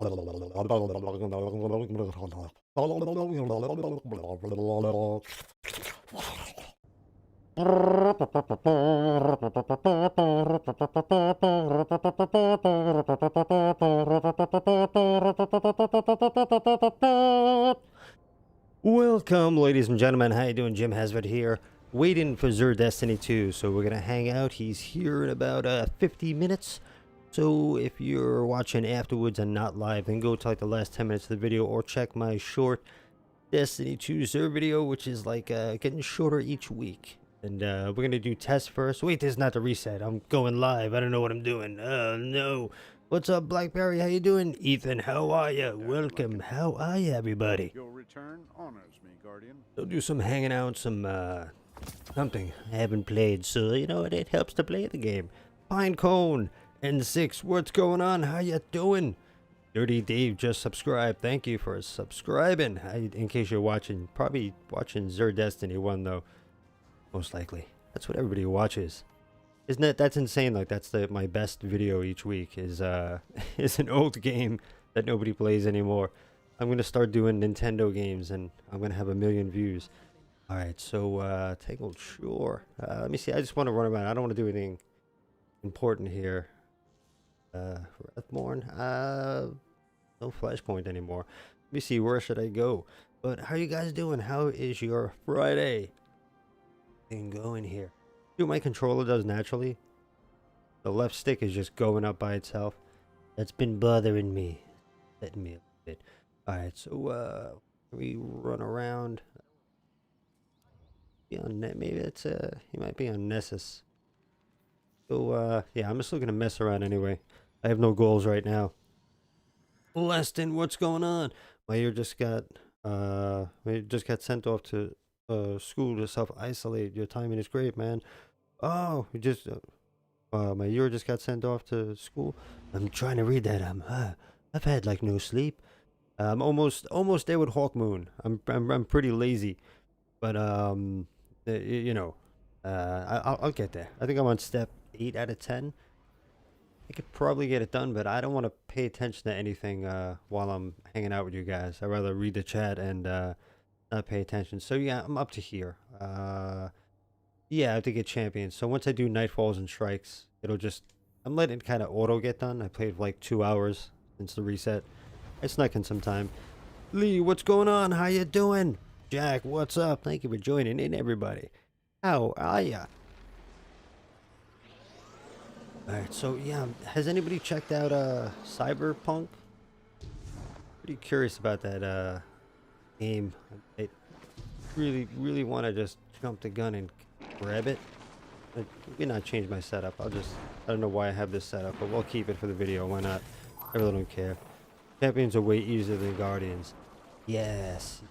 Welcome, ladies and gentlemen. How you doing? GymHasafit here, waiting for Xur Destiny 2. So we're gonna hang out. He's here in about 50 minutes. So if you're watching afterwards and not live, then go to like the last 10 minutes of the video, or check my short Destiny 2 Xur video, which is like getting shorter each week. And we're gonna do tests first. Wait, this is not the reset. I'm going live. I don't know what I'm doing. Oh no. What's up, Blackberry? How you doing? Ethan, how are you? Welcome. How are you, everybody? Your return honors me, Guardian. They'll do some hanging out, some something I haven't played, so you know it helps to play the game. Pinecone N6, what's going on? How you doing? Dirty Dave just subscribed. Thank you for subscribing. In case you're watching, probably watching Xur Destiny 1 though. Most likely. That's what everybody watches. Isn't it? That's insane. Like that's my best video each week is is an old game that nobody plays anymore. I'm gonna start doing Nintendo games and I'm gonna have 1 million views. All right, so Untitled Chapter. Let me see. I just want to run around. I don't want to do anything important here. Earthborn. No flashpoint anymore. Let me see. Where should I go? But how are you guys doing? How is your Friday? Going here. Do my controller does naturally. The left stick is just going up by itself. That's been bothering me. Letting me a bit. Alright, so we run around. Be on net, maybe it's he might be on Nessus. So yeah, I'm just looking to mess around anyway. I have no goals right now. Leston, what's going on? My ear just got sent off to school to self-isolate. Your timing is great, man. Oh, we just my ear just got sent off to school. I'm trying to read that. I've had like no sleep. I'm almost there with Hawk Moon. I'm pretty lazy, but you know, I'll get there. I think I'm on step 8 out of 10. I could probably get it done, but I don't want to pay attention to anything while I'm hanging out with you guys. I'd rather read the chat and not pay attention. So yeah, I'm up to here. Yeah, I have to get champions. So once I do Nightfalls and Strikes, it'll just, I'm letting it kind of auto get done. I played for like 2 hours since the reset. I snuck in some time. Lee, what's going on? How you doing? Jack, what's up? Thank you for joining in, everybody. How are ya? Alright, so yeah, has anybody checked out Cyberpunk? Pretty curious about that game. I really want to just jump the gun and grab it. Maybe not change my setup. I don't know why I have this setup, but we'll keep it for the video. Why not? I really don't care. Champions are way easier than Guardians. Yes.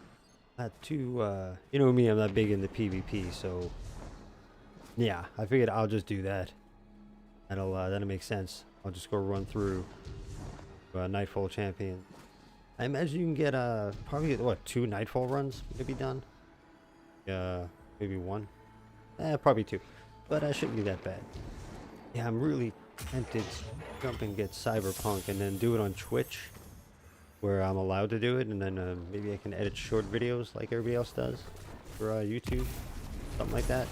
Not too, you know me, I'm not big into PvP, so yeah, I figured I'll just do that. That'll make sense. I'll just go run through Nightfall champion. I imagine you can get probably what, 2 Nightfall runs to be done. Maybe 1. Probably 2, but I shouldn't be that bad. Yeah, I'm really tempted to jump and get Cyberpunk and then do it on Twitch, where I'm allowed to do it, and then maybe I can edit short videos like everybody else does for YouTube, something like that.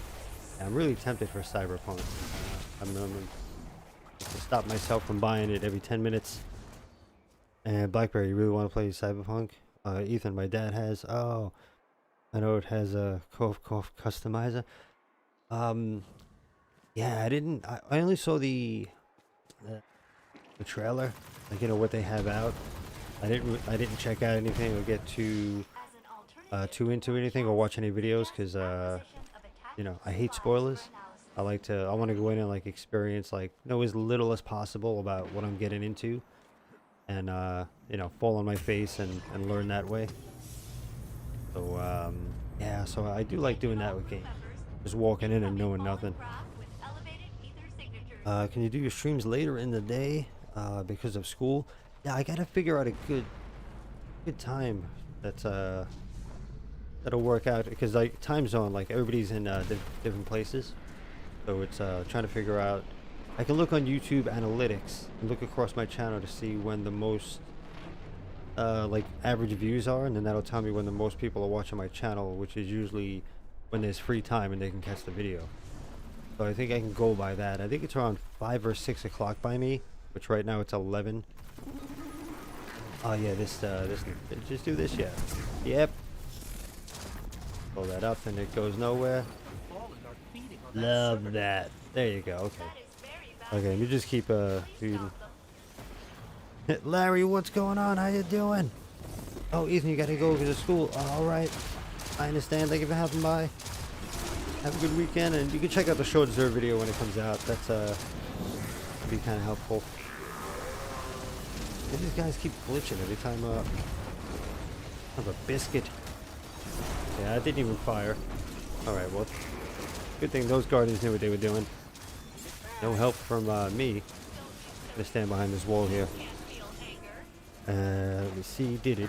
Yeah, I'm really tempted for Cyberpunk. I'm gonna stop myself from buying it every 10 minutes. And Blackberry, you really want to play Cyberpunk? Ethan, my dad has. Oh, I know it has a COVE customizer. Yeah, I only saw the trailer, like, you know, what they have out. I didn't check out anything or get too into anything or watch any videos, because you know, I hate spoilers. I want to go in and like experience, like, know as little as possible about what I'm getting into, and you know, fall on my face and learn that way. So yeah, so I do like doing that with games, just walking in and knowing nothing. Can you do your streams later in the day because of school? Yeah, I gotta figure out a good time that's that'll work out, because like time zone, like everybody's in different places, so it's trying to figure out. I can look on YouTube analytics and look across my channel to see when the most like average views are, and then that'll tell me when the most people are watching my channel, which is usually when there's free time and they can catch the video. So I think I can go by that. I think it's around 5 or 6 o'clock by me, which right now it's 11. Oh yeah, this just do this, yeah. Yep. Pull that up and it goes nowhere. Love that. There you go. Okay. Okay, let me just keep reading. Larry, what's going on? How you doing? Oh, Ethan, you gotta go to school. All right. I understand. Thank you for having by. Have a good weekend, and you can check out the short Xur video when it comes out. That's be kind of helpful. And these guys keep glitching every time. Have a biscuit. Yeah, I didn't even fire. All right, well, good thing those guardians knew what they were doing. No help from me. I'm gonna stand behind this wall here. Let me see. Did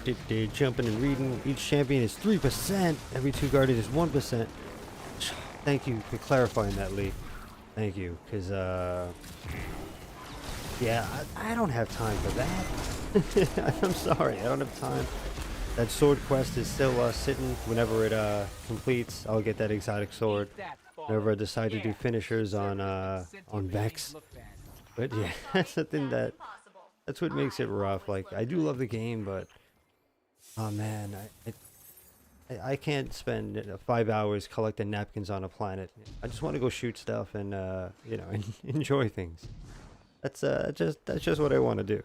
jumping and reading. Each champion is 3%. Every 2 guardians is 1%. Thank you for clarifying that, Lee. Thank you, because yeah, I don't have time for that. I'm sorry, I don't have time. That sword quest is still sitting. Whenever it completes, I'll get that exotic sword. Whenever I decide to do finishers on Vex. But yeah, that's the thing that's what makes it rough. Like, I do love the game, but oh man, I can't spend 5 hours collecting napkins on a planet. I just want to go shoot stuff and you know, enjoy things. That's just what I want to do.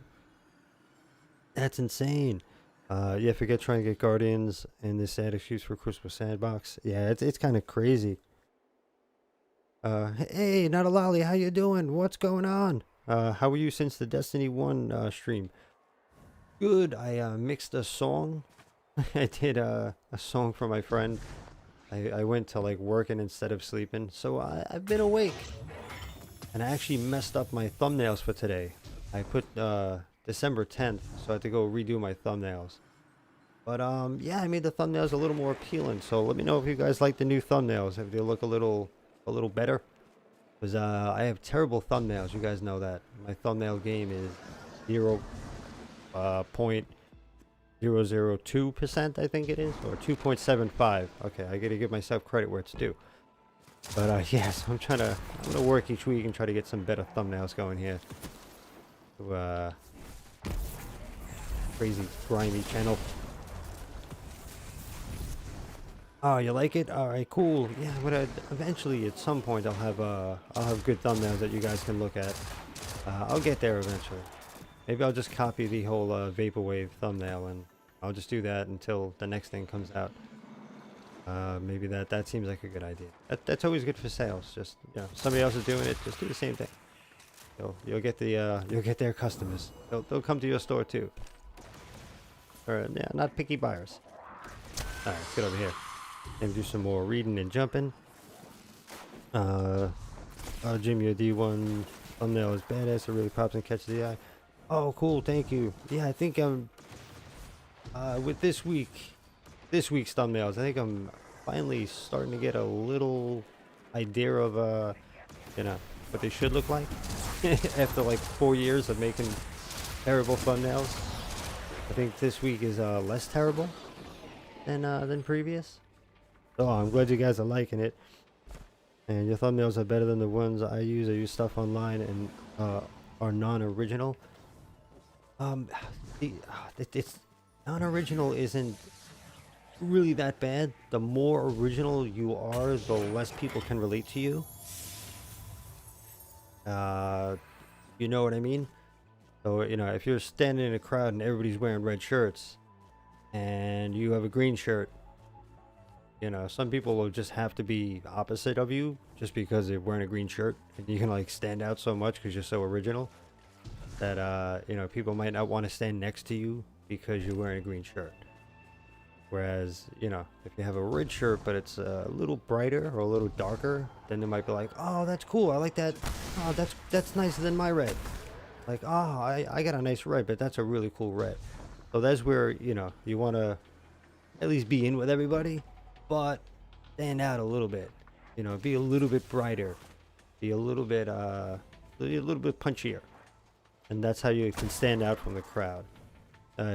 That's insane. Yeah, forget trying to get guardians and this sad excuse for Crucible Sandbox. Yeah, it's kind of crazy. Hey, not a lolly, how you doing? What's going on? How are you since the Destiny 1 stream? Good. I mixed a song. I did a song for my friend. I went to like working instead of sleeping, so I've been awake. And I actually messed up my thumbnails for today. I put December 10th, so I had to go redo my thumbnails. But yeah, I made the thumbnails a little more appealing. So let me know if you guys like the new thumbnails, if they look a little better. Because I have terrible thumbnails, you guys know that. My thumbnail game is 0.002%, I think it is, or 2.75. Okay, I gotta give myself credit where it's due. But yeah, so I'm gonna work each week and try to get some better thumbnails going here. To crazy grimy channel. Oh, you like it? All right, cool. Yeah, but eventually, at some point, I'll have good thumbnails that you guys can look at. I'll get there eventually. Maybe I'll just copy the whole vaporwave thumbnail, and I'll just do that until the next thing comes out. Maybe that seems like a good idea. That's always good for sales. Just, you know, somebody else is doing it, just do the same thing. You'll get their customers. They'll come to your store too. Or yeah, not picky buyers. All right, let's get over here and do some more reading and jumping. Jim, your D1 thumbnail is badass. It really pops and catches the eye. Oh, cool. Thank you. Yeah, I think I'm with this week's thumbnails. I think I'm finally starting to get a little idea of you know, what they should look like after like 4 years of making terrible thumbnails. I think this week is less terrible than previous. So I'm glad you guys are liking it. And your thumbnails are better than the ones I use. I use stuff online and are non-original. It's non-original isn't really that bad. The more original you are, the less people can relate to you. You know what I mean? So, you know, if you're standing in a crowd and everybody's wearing red shirts and you have a green shirt, you know, some people will just have to be opposite of you just because they're wearing a green shirt, and you can like stand out so much because you're so original that you know, people might not want to stand next to you because you're wearing a green shirt. Whereas, you know, if you have a red shirt but it's a little brighter or a little darker, then they might be like, oh, that's cool, I like that. Oh, that's nicer than my red. Like, oh, I got a nice red, but that's a really cool red. So that's where, you know, you want to at least be in with everybody, but stand out a little bit. You know, be a little bit brighter, be a little bit punchier, and that's how you can stand out from the crowd.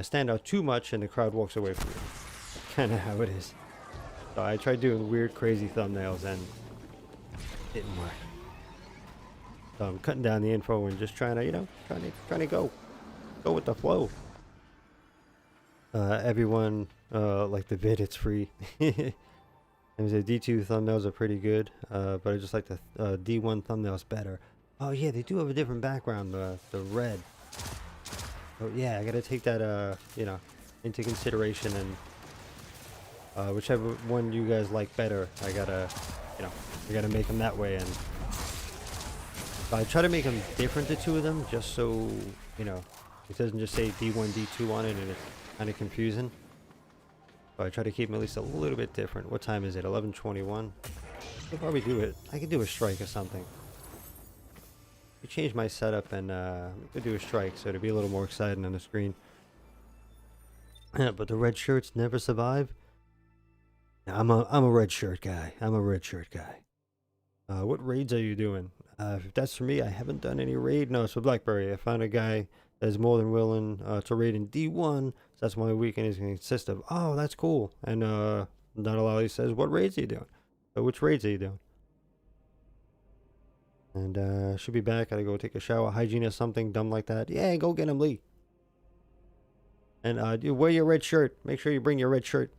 stand out too much and the crowd walks away from you. Kind of how it is. So I tried doing weird, crazy thumbnails and it didn't work. So I'm cutting down the info and just trying to, you know, trying to go with the flow. Everyone, like the vid, it's free. And the D2 thumbnails are pretty good, but I just like the D1 thumbnails better. Oh yeah, they do have a different background, the red. So yeah, I gotta take that, you know, into consideration, and whichever one you guys like better, I gotta, you know, I gotta make them that way. And I try to make them different, the two of them, just so, you know, it doesn't just say D1, D2 on it, and it's kind of confusing. So I try to keep them at least a little bit different. What time is it? 11:21. I'll probably do it. I could do a strike or something. I change my setup and we could do a strike, so it'd be a little more exciting on the screen. But the red shirts never survive. I'm a red shirt guy. I'm a red shirt guy. What raids are you doing? If that's for me, I haven't done any raid. No, it's for Blackberry. I found a guy that's more than willing to raid in D1. So that's my weekend is going to consist of. Oh, that's cool. And not a lot. He says, what raids are you doing? So which raids are you doing? And should be back. Gotta go take a shower, hygiene or something dumb like that. Yeah, go get him, Lee. And you wear your red shirt. Make sure you bring your red shirt.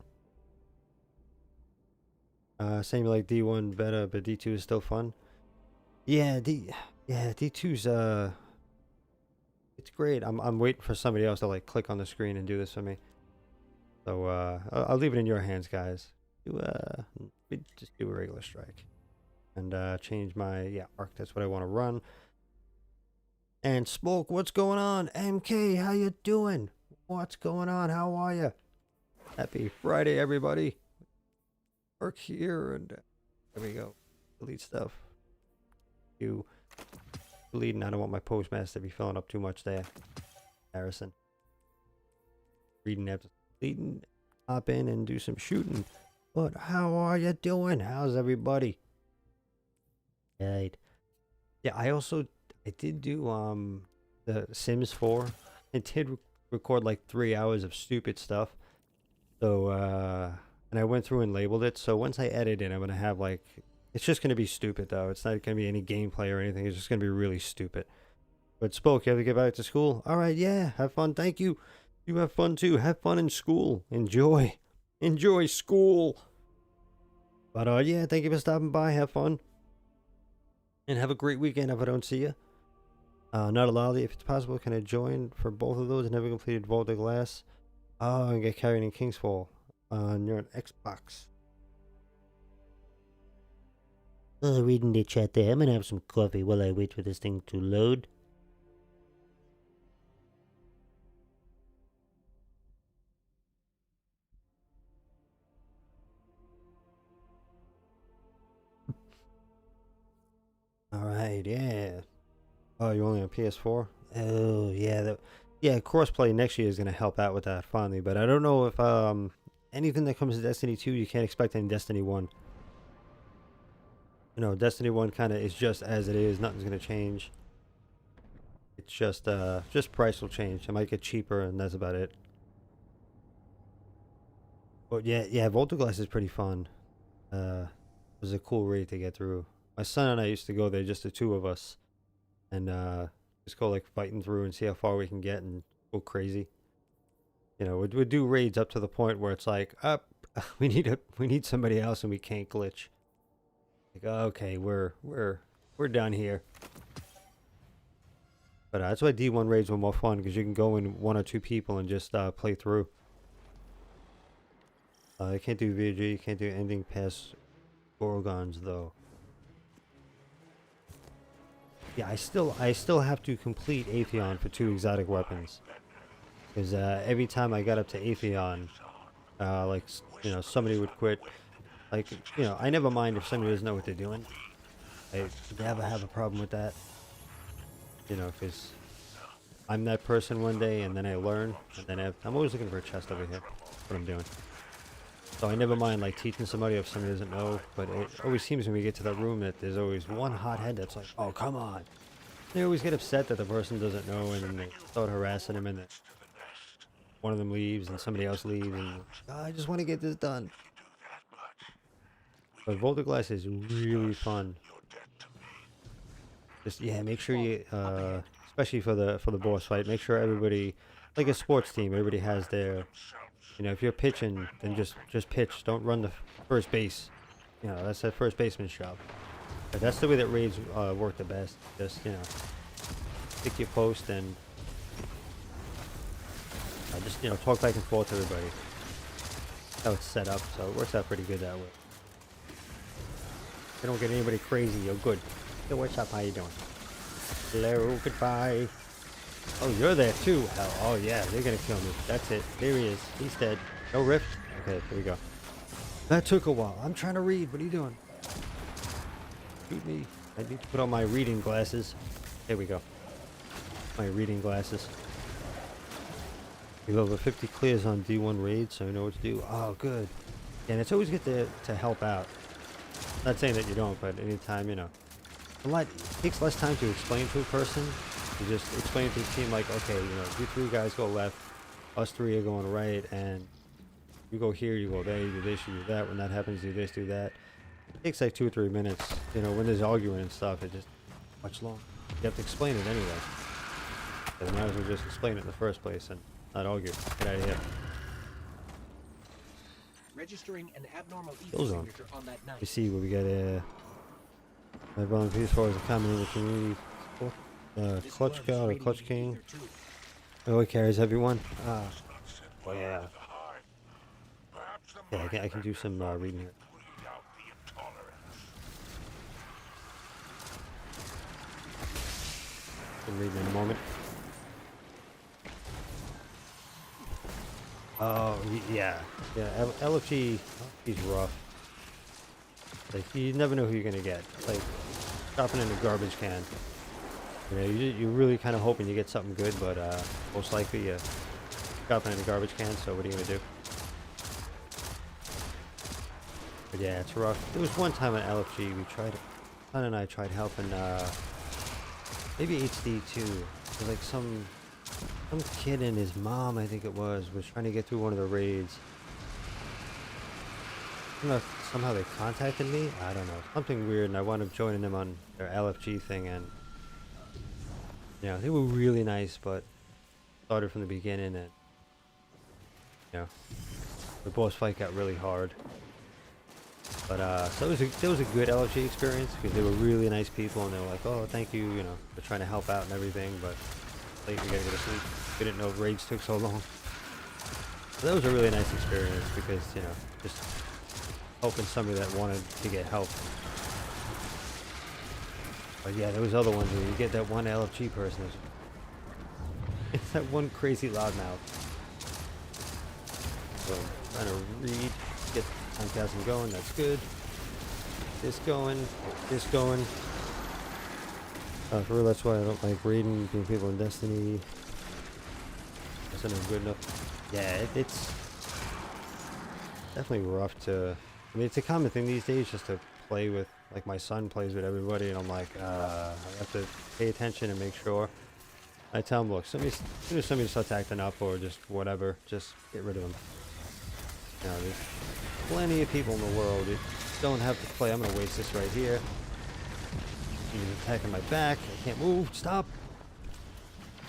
Same like D1 better, but D2 is still fun. Yeah, D2's it's great. I'm waiting for somebody else to like click on the screen and do this for me. So I'll leave it in your hands, guys. Just do a regular strike. And change my arc. That's what I want to run. And Smoke, what's going on? MK, how you doing? What's going on? How are you? Happy Friday, everybody. Work here, and there we go. Delete stuff. You deleting. I don't want my postmaster to be filling up too much there. Harrison. Reading after deleting. Hop in and do some shooting. But how are you doing? How's everybody? Right. Yeah, I did do the Sims 4. I did record like 3 hours of stupid stuff. So and I went through and labeled it. So once I edit it, I'm gonna have like, it's just gonna be stupid though. It's not gonna be any gameplay or anything. It's just gonna be really stupid. But Spoke, you have to get back to school? All right, yeah, have fun. Thank you. You have fun too. Have fun in school. Enjoy school. But yeah, thank you for stopping by. Have fun. And have a great weekend if I don't see you. Not a lolly. If it's possible, can I join for both of those? Never completed Vault of Glass. Oh, and get carried in Kingsfall. You're on Xbox. Reading the chat there. I'm gonna have some coffee while I wait for this thing to load. Alright, yeah. Oh, you're only on PS4? Oh, yeah. Yeah, crossplay next year is going to help out with that finally. But I don't know if anything that comes to Destiny 2, you can't expect in Destiny 1. You know, Destiny 1 kind of is just as it is. Nothing's going to change. It's just price will change. It might get cheaper, and that's about it. But yeah, Vault of Glass is pretty fun. It was a cool raid to get through. My son and I used to go there, just the two of us, and just go like fighting through and see how far we can get and go crazy. You know, we'd do raids up to the point where it's like, up, we need somebody else and we can't glitch. Like, okay, we're down here. But that's why D1 raids were more fun, because you can go in 1 or 2 people and just play through. I can't do VG, can't do anything past Gorgons though. Yeah, I still have to complete Atheon for 2 exotic weapons. Because every time I got up to Atheon, like, you know, somebody would quit. Like, you know, I never mind if somebody doesn't know what they're doing. I never have a problem with that. You know, because I'm that person one day, and then I learn, and then I'm always looking for a chest over here. That's what I'm doing. So I never mind, like, teaching somebody if somebody doesn't know, but it always seems when we get to that room that there's always one hothead that's like, oh, come on. They always get upset that the person doesn't know, and then they start harassing him, and then one of them leaves and somebody else leaves, and "Oh, I just want to get this done." But Volta Glass is really fun. Just yeah, make sure you, especially for the boss fight, make sure everybody, like a sports team, everybody has their, you know, if you're pitching, then just pitch. Don't run the first base. You know, that's that first baseman's job. But that's the way that raids work the best. Just, you know, pick your post and just, you know, talk back and forth to everybody. That's how it's set up, so it works out pretty good that way. You don't get anybody crazy, you're good. Yo, what's up? How you doing? Hello, goodbye. Oh, you're there too. Hell, oh yeah, they're gonna kill me. That's it. There he is. He's dead. No rift? Okay, here we go. That took a while. I'm trying to read. What are you doing? Shoot me. I need to put on my reading glasses. There we go. My reading glasses. We level 50 clears on D1 raids, so I know what to do. Oh, good. And it's always good to help out. Not saying that you don't, but anytime, you know. It takes less time to explain to a person. You just explain to the team, like, okay, you know, you three guys go left, us three are going right, and you go here, you go there, you do this, you do that. When that happens, do this, do that. It takes like 2 or 3 minutes. You know, when there's arguing and stuff, it just much longer. You have to explain it anyway. So you might as well just explain it in the first place and not argue. Get out of here. Registering an abnormal Kill zone. signature on that night. You see what we got my volunteers as far as the common in the community. Clutch God or Clutch King. Oh, it carries everyone. Ah. Oh yeah. Yeah, I can do some reading here. Can read in a moment. Oh yeah. LFG he's rough. Like you never know who you're gonna get. Like dropping in a garbage can. You know, you're really kind of hoping you get something good, but most likely you drop it in a garbage can. So what are you gonna do? But yeah, it's rough. There was one time at LFG we tried. Son and I tried helping. Maybe HD2. Like some kid and his mom, I think it was trying to get through one of the raids. I don't know if somehow they contacted me. I don't know. Something weird, and I wound up joining them on their LFG thing, and you know, they were really nice, but started from the beginning, and you know, the boss fight got really hard. But so it was a good LFG experience because they were really nice people, and they were like, "Oh, thank you," you know, they're trying to help out and everything, but late, we gotta go to sleep. We didn't know raids took so long. So that was a really nice experience because, you know, just helping somebody that wanted to get help. But yeah, there was other ones where you get that one LFG person. It's that one crazy loudmouth. So trying to read, get time casting going, that's good. This going, this going. For real, that's why I don't like raiding between people in Destiny. That's not good enough. Yeah, it's definitely rough to. I mean, it's a common thing these days just to play with. Like my son plays with everybody, and I'm like, I have to pay attention and make sure. I tell him, look, somebody starts acting up or just whatever, just get rid of them. You know, there's plenty of people in the world that don't have to play. I'm gonna waste this right here. He's attacking my back. I can't move. Stop.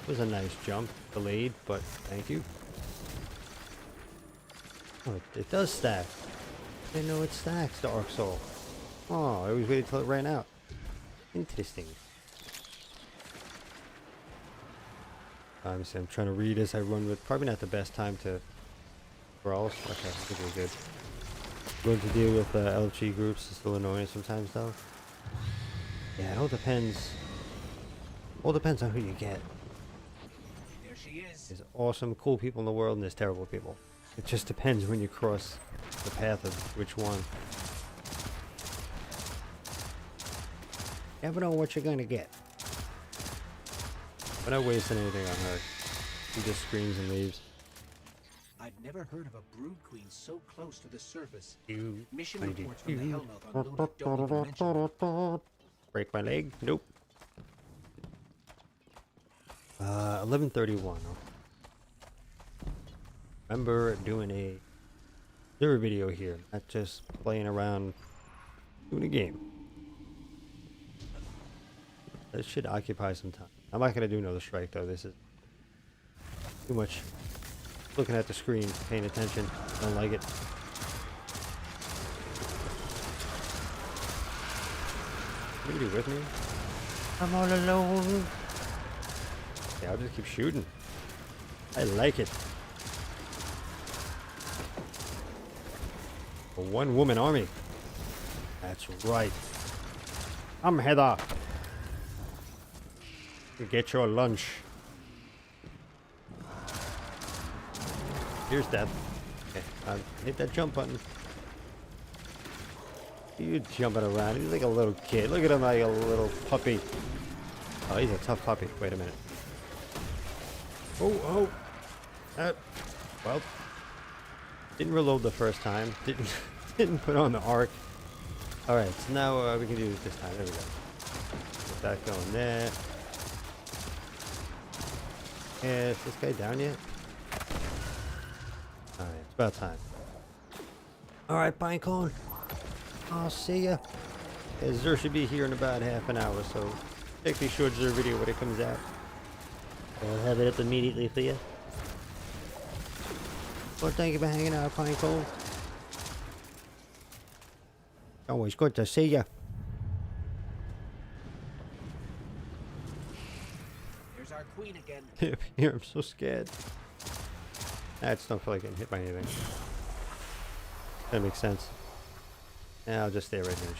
It was a nice jump. Delayed, but thank you. Oh, it does stack. I didn't know it stacks, the Arc Soul. Oh, I always waited till it ran out. Interesting. I'm trying to read as I run with. Probably not the best time to brawl. Okay, I think we're good. Going to deal with LG groups is still annoying sometimes, though. Yeah, it all depends. All depends on who you get. There she is. There's awesome, cool people in the world, and there's terrible people. It just depends when you cross the path of which one. Never know what you're gonna get. We're not wasting anything on her. She just screams and leaves. I've never heard of a brood queen so close to the surface. Mission I reports from the Hellmouth on Luna don't even mention it. Break my leg? Nope. 11:31. remember doing a server video here, not just playing around doing a game. That should occupy some time. I'm not gonna do another strike though. This is too much looking at the screen, paying attention. Don't like it. Anybody with me? I'm all alone. Yeah, I'll just keep shooting. I like it. A one-woman army. That's right. I'm Heather. Get your lunch. Here's that. Okay, hit that jump button. You jumping around. He's like a little kid. Look at him like a little puppy. Oh, he's a tough puppy. Wait a minute. Oh. Well, didn't reload the first time. Didn't put on the arc. All right, so now we can do it this time. There we go. Get that going there. Yeah, is this guy down yet? All right, it's about time. All right, Pinecone. I'll see ya. Yeah, Xur should be here in about half an hour, so check the short Xur video when it comes out. I'll have it up immediately for you. Well, thank you for hanging out, Pinecone. Always good to see ya. There's our queen again. Here, I'm so scared. I just don't feel like getting hit by anything. That makes sense. Yeah, I'll just stay right here.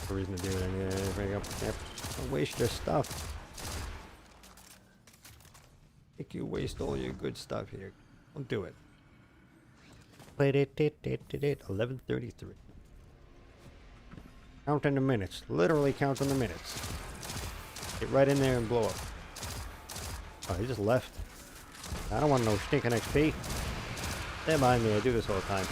No reason to do it. I need to bring up. Yep. Don't waste your stuff. Make you waste all your good stuff here. Don't do it. 11:33. Counting the minutes. Literally counting the minutes. Get right in there and blow up. Oh, he just left. I don't want no stinking XP. Stand behind me. I do this all the time.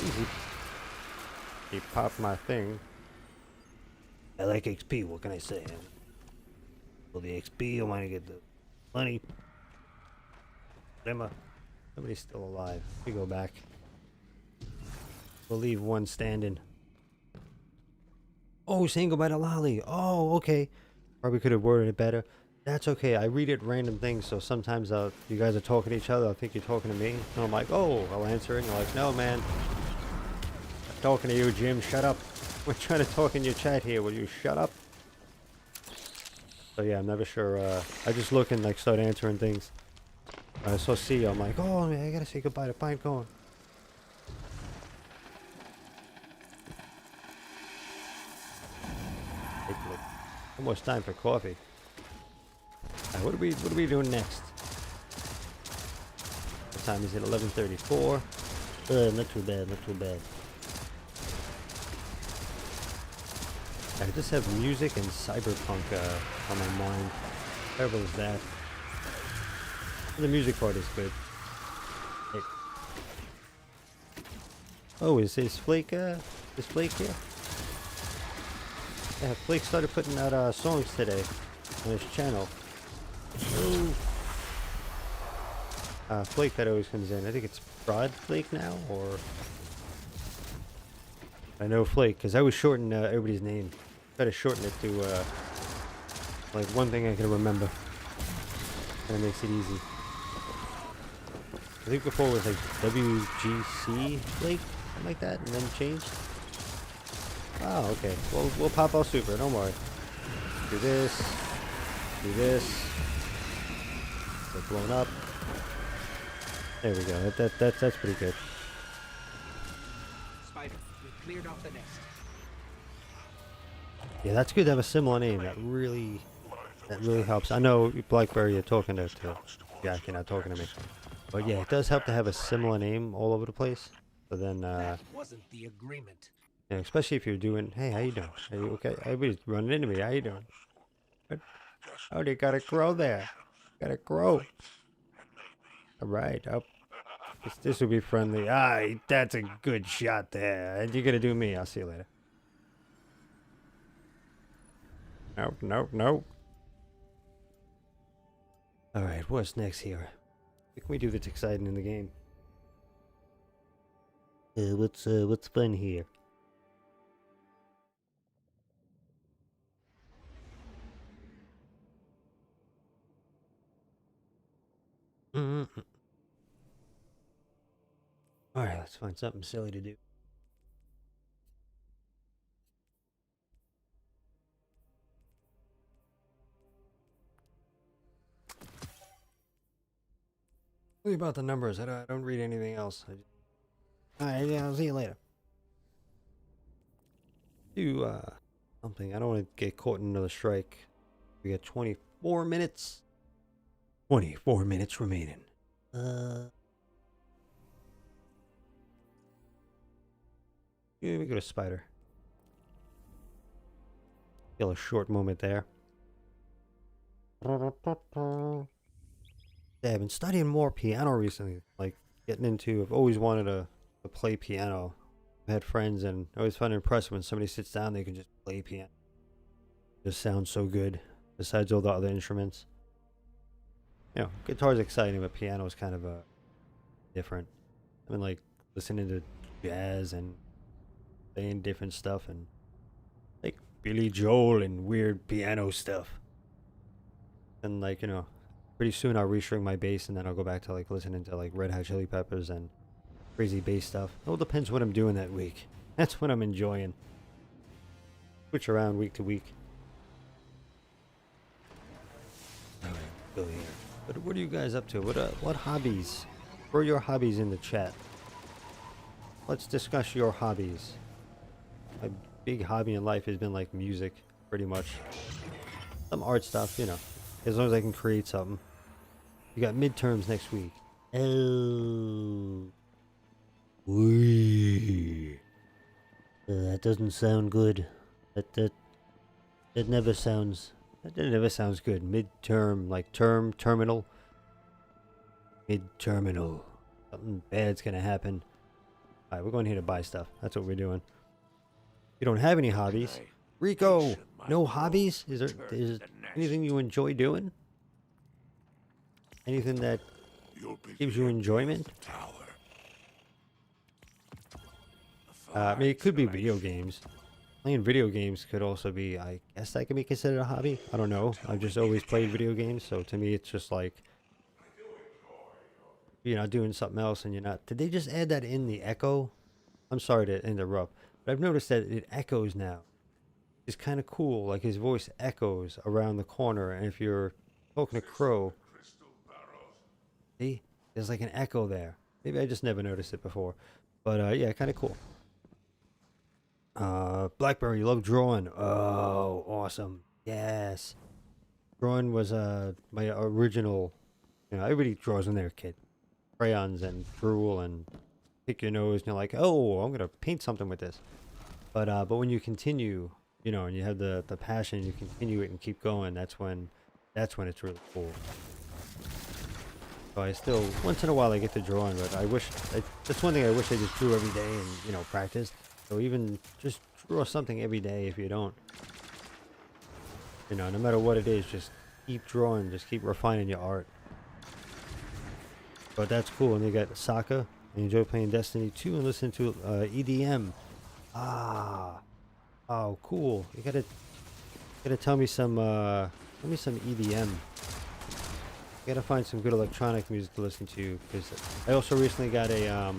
Easy. He popped my thing. I like XP. What can I say? Well, the XP, I want to get the money. Emma. Somebody's still alive. We go back. We'll leave one standing. Oh, saying goodbye to Lolly. Oh, okay. Probably could have worded it better. That's okay. I read it random things, so sometimes you guys are talking to each other. I think you're talking to me. And I'm like, oh, I'll answer it. And you're like, no, man. I'm talking to you, Jim. Shut up. We're trying to talk in your chat here. Will you shut up? So yeah, I'm never sure. I just look and like start answering things. I saw C. I'm like, oh man, I gotta say goodbye to Pinecone. Almost time for coffee. Alright, what are we doing next? What time is it? 11:34. Not too bad. Not too bad. I just have music and cyberpunk on my mind. How terrible is that? The music part is good. Hey. Oh, is Flake here? Yeah, Flake started putting out songs today on his channel. Oh. Flake that always comes in. I think it's Broad Flake now, or I know Flake because I always shorten everybody's name. Try to shorten it to like one thing I can remember. And it makes it easy. I think before it was like WGC Flake, something like that, and then changed. Oh, okay. Well, we'll pop all super. Don't worry. Do this. Do this. Get blown up. There we go. That's pretty good. Spider, we cleared off the nest. Yeah, that's good to have a similar name. That really helps. I know Blackberry, you're talking to Jack, you're not talking to me. But yeah, it does help to have a similar name all over the place. So then, That wasn't the agreement. yeah, especially if you're doing, hey, how you doing? Are you okay? Everybody's running into me. How you doing? Good. Oh, they gotta grow there. Gotta grow. All right. Up. This will be friendly. That's a good shot there. And you're gonna do me. I'll see you later. Nope, nope, nope. Alright, what's next here? What can we do that's exciting in the game? What's fun here? Alright, let's find something silly to do. Tell me about the numbers. I don't read anything else. Alright, yeah, I'll see you later. Do something. I don't want to get caught in another strike. We got 24 minutes. 24 minutes remaining. Let me go to Spider. Feel a short moment there. Yeah, I've been studying more piano recently. Like getting into. I've always wanted to play piano. I've had friends, and I always find it impressive when somebody sits down, they can just play piano. It just sounds so good. Besides all the other instruments. You know, guitar's exciting, but piano is kind of different. I mean, like listening to jazz and playing different stuff, and like Billy Joel and weird piano stuff. And like, you know, pretty soon I'll restring my bass, and then I'll go back to like listening to like Red Hot Chili Peppers and crazy bass stuff. It all depends what I'm doing that week. That's what I'm enjoying. Switch around week to week. Alright, go here. But what are you guys up to? What hobbies? What are your hobbies in the chat? Let's discuss your hobbies. My big hobby in life has been like music, pretty much. Some art stuff, you know. As long as I can create something. You got midterms next week. Oh. Wee. That doesn't sound good. That never sounds. That never sounds good. Midterm, like terminal. Mid-terminal. Something bad's gonna happen. Alright, we're going here to buy stuff. That's what we're doing. You don't have any hobbies. Rico, no hobbies? Is there anything you enjoy doing? Anything that gives you enjoyment? I mean, it could be video games. Playing video games could also be, I guess that can be considered a hobby. I don't know. I've just always played video games, so to me it's just like, you're not doing something else and you're not... Did they just add that in the echo? I'm sorry to interrupt, but I've noticed that it echoes now. It's kind of cool, like his voice echoes around the corner, and if you're talking to Crow, see? There's like an echo there. Maybe I just never noticed it before. But yeah, kind of cool. Blackberry, you love drawing. Oh, awesome. Yes. Drawing was my original, you know, everybody draws when they're a kid. Crayons and drool and pick your nose and you're like, oh, I'm gonna paint something with this. But when you continue, you know, and you have the passion, you continue it and keep going, that's when it's really cool. So I still, once in a while I get to drawing, but that's one thing I wish I just drew every day and, you know, practice. So even just draw something every day if you don't. You know, no matter what it is, just keep drawing, just keep refining your art. But that's cool. And you got soccer, and you enjoy playing Destiny 2 and listen to EDM. Ah. Oh, cool. You gotta tell me some EDM. I gotta find some good electronic music to listen to, because I also recently got a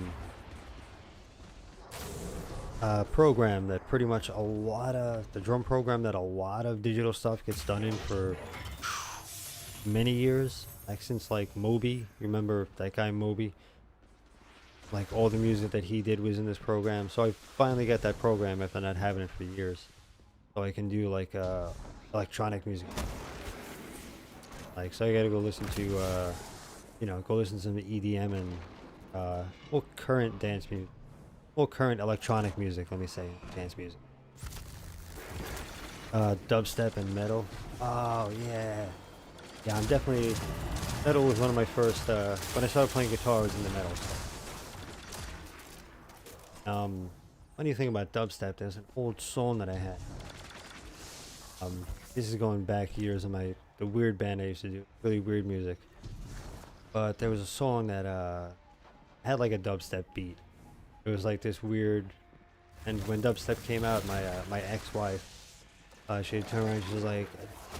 program that pretty much the drum program that a lot of digital stuff gets done in for many years, like since like Moby. Remember that guy Moby? Like all the music that he did was in this program. So I finally got that program after not having it for years, so I can do like electronic music. Like, so I gotta go listen to you know, go listen to some EDM and well, current dance music. Well, current electronic music, let me say, dance music. Dubstep and metal. Oh, yeah. Yeah, I'm definitely... Metal was one of my first... when I started playing guitar, I was into metal stuff. Funny thing about dubstep, there's an old song that I had. This is going back years of the weird band I used to do, really weird music. But there was a song that had like a dubstep beat. It was like this weird, and when dubstep came out, my ex-wife, she'd turn around and she was like,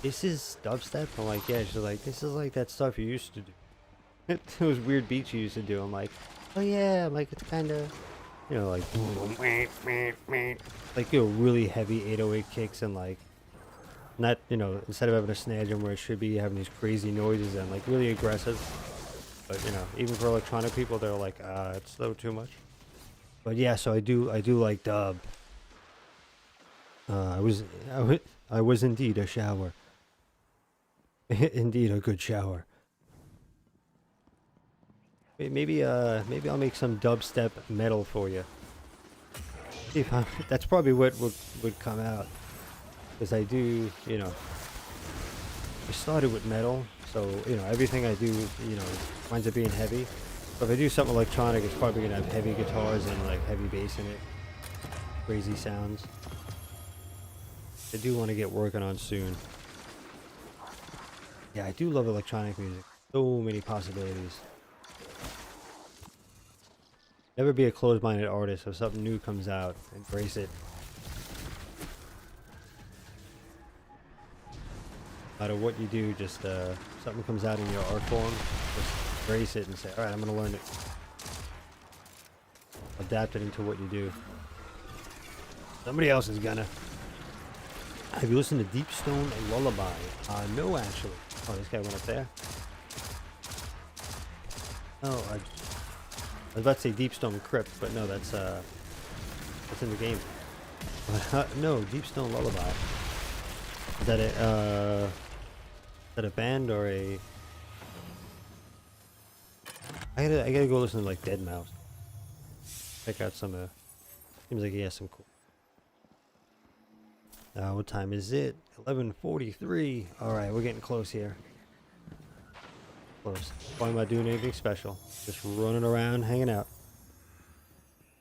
"This is dubstep?" I'm like, "Yeah." She's like, "This is like that stuff you used to do." Those weird beats you used to do. I'm like, "Oh yeah." I'm like, it's kind of, you know, like, like, you know, really heavy 808 kicks and like, not, you know, instead of having a snare drum where it should be, having these crazy noises and like really aggressive. But you know, even for electronic people, they're like, it's a little too much. But yeah, so I do like dub. I was indeed a shower. Indeed a good shower. Maybe I'll make some dubstep metal for you. See if that's probably what would come out. Because I do, you know, I started with metal, so, you know, everything I do, you know, winds up being heavy. So if I do something electronic, it's probably gonna have heavy guitars and like heavy bass in it. Crazy sounds. I do want to get working on soon. Yeah, I do love electronic music. So many possibilities. Never be a closed-minded artist. If something new comes out, embrace it. No matter what you do, just something comes out in your art form, just embrace it and say, "All right, I'm gonna learn it." Adapt it into what you do. Somebody else is gonna. Have you listened to Deep Stone Lullaby? No, actually. Oh, this guy went up there. Oh, I was about to say Deep Stone Crypt, but no, that's in the game. No, Deep Stone Lullaby. Is that a band or a? I gotta go listen to like Deadmau5. Check out some. Seems like he has some cool. What time is it? 11:43. All right, we're getting close here. Close. Why am I doing anything special? Just running around, hanging out.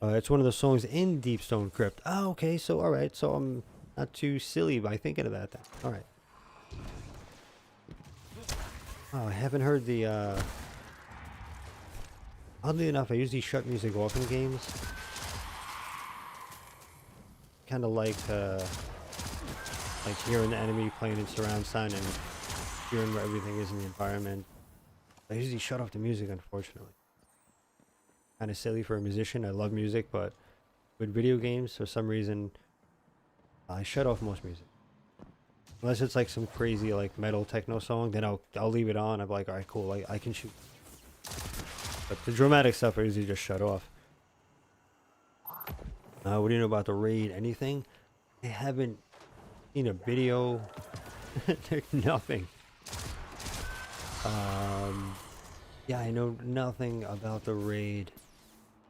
It's one of the songs in Deep Stone Crypt. Oh, okay. So, all right. So I'm not too silly by thinking about that. All right. Oh, I haven't heard the. Oddly enough, I usually shut music off in games. Kind of like hearing the enemy playing in surround sound and hearing where everything is in the environment. I usually shut off the music, unfortunately. Kind of silly for a musician. I love music, but with video games, for some reason, I shut off most music. Unless it's like some crazy like metal techno song, then I'll leave it on. I'm like, all right, cool, like I can shoot. But the dramatic stuff I usually just shut off. What do you know about the raid? Anything? I haven't seen a video. There's nothing. Yeah, I know nothing about the raid.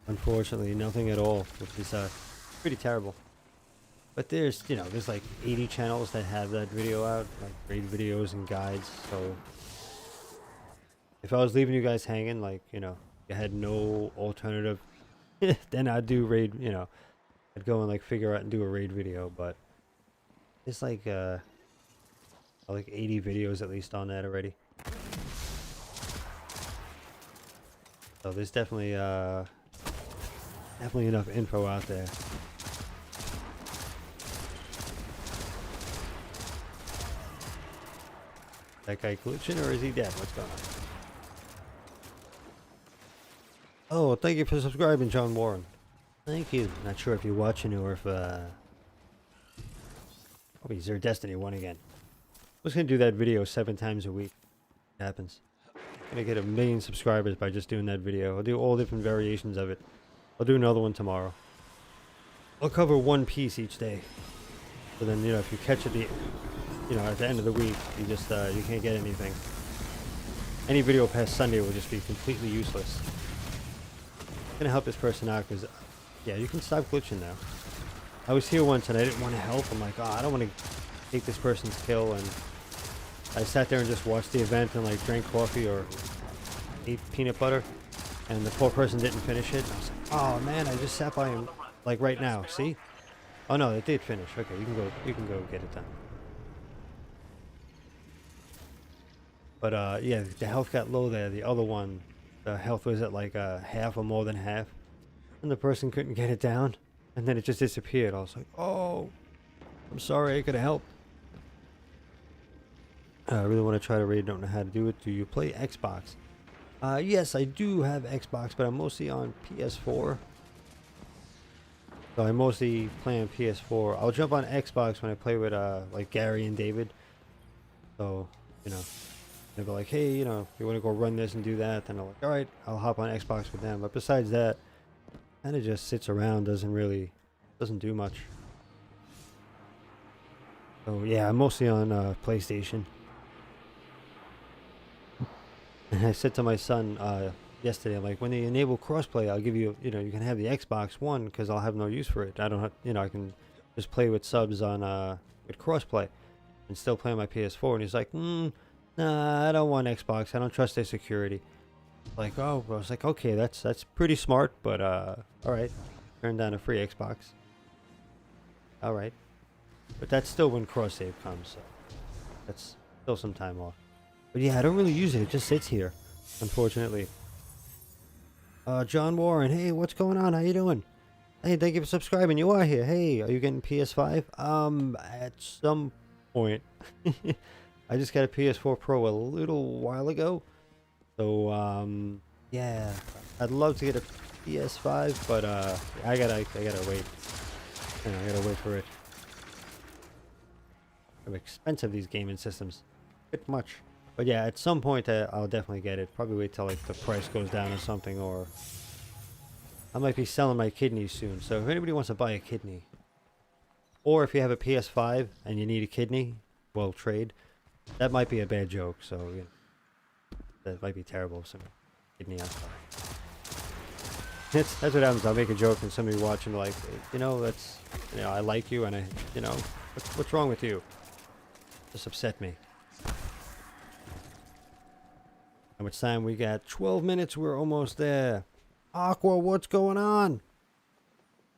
Unfortunately, nothing at all, which is pretty terrible. But there's, you know, there's like 80 channels that have that video out, like raid videos and guides. So if I was leaving you guys hanging, like, you know, you had no alternative, then I'd do raid, you know, I'd go and like figure out and do a raid video. But there's like 80 videos at least on that already. So there's definitely enough info out there. That guy glitching, or is he dead? What's going on? Oh, thank you for subscribing, John Warren. Thank you. Not sure if you're watching or if oh, he's their Destiny 1 again. I was gonna do that video 7 times a week. It happens. Gonna get 1 million subscribers by just doing that video. I'll do all different variations of it. I'll do another one tomorrow. I'll cover one piece each day. So then, you know, if you catch it, you know, at the end of the week, you just you can't get anything. Any video past Sunday will just be completely useless. I'm gonna help this person out because, yeah, you can stop glitching now. I was here once and I didn't want to help. I'm like, oh, I don't want to take this person's kill, and I sat there and just watched the event and like drank coffee or ate peanut butter, and the poor person didn't finish it. And I was like, oh man, I just sat by him like right now. See? Oh no, it did finish. Okay, you can go get it done. But yeah, the health got low there. The other one, the health was at like half or more than half, and the person couldn't get it down, and then it just disappeared. I was like, oh, I'm sorry, I could have helped. I really want to try to raid. Don't know how to do it. Do you play Xbox? Yes, I do have Xbox, but I'm mostly on PS4. So I mostly play on PS4. I'll jump on Xbox when I play with like Gary and David. So, you know, they'll be like, hey, you know, you want to go run this and do that? Then I'm like, all right, I'll hop on Xbox with them. But besides that, kind of just sits around, doesn't do much. So yeah, I'm mostly on PlayStation. And I said to my son yesterday, I'm like, when they enable crossplay, I'll give you, you know, you can have the Xbox One because I'll have no use for it. I don't have, you know, I can just play with subs on with crossplay and still play on my PS4. And he's like, nah, I don't want Xbox. I don't trust their security. Like, oh, I was like, okay, that's pretty smart, but all right, turn down a free Xbox. All right, but that's still when cross save comes. So that's still some time off. But yeah, I don't really use it. It just sits here, unfortunately. John Warren, hey, what's going on? How you doing? Hey, thank you for subscribing. You are here. Hey, are you getting PS5? At some point. I just got a PS4 Pro a little while ago. So, yeah, I'd love to get a PS5, but I gotta wait. You know, I gotta wait for it. They're expensive, these gaming systems. Bit much. But yeah, at some point I'll definitely get it. Probably wait till like the price goes down or something, or I might be selling my kidneys soon. So if anybody wants to buy a kidney, or if you have a PS5 and you need a kidney, well, trade. That might be a bad joke. So you know, that might be terrible. Some kidney, I'm sorry. That's what happens. I'll make a joke and somebody watching like, you know, that's, you know, I like you and I, you know, what's wrong with you? Just upset me. How much time we got? 12 minutes. We're almost there. Aqua, what's going on?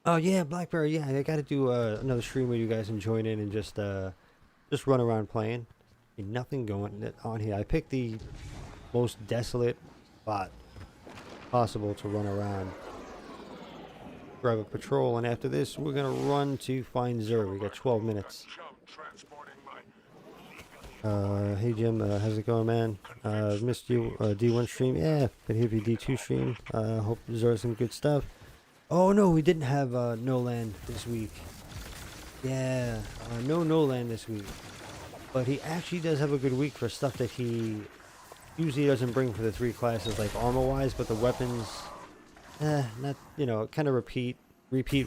Oh yeah, Blackberry. Yeah, I got to do another stream where you guys can join in and just run around playing. Nothing going on here. I picked the most desolate spot possible to run around. Grab a patrol, and after this, we're gonna run to find Xur. We got 12 minutes. Hey Jim, how's it going, man? Missed you, D1 stream. Yeah, been here for D2 stream. Hope Xur some good stuff. Oh no, we didn't have No-Land this week. Yeah, no No-Land this week. But he actually does have a good week for stuff that he usually doesn't bring for the 3 classes, like armor-wise, but the weapons, not, you know, kind of repeat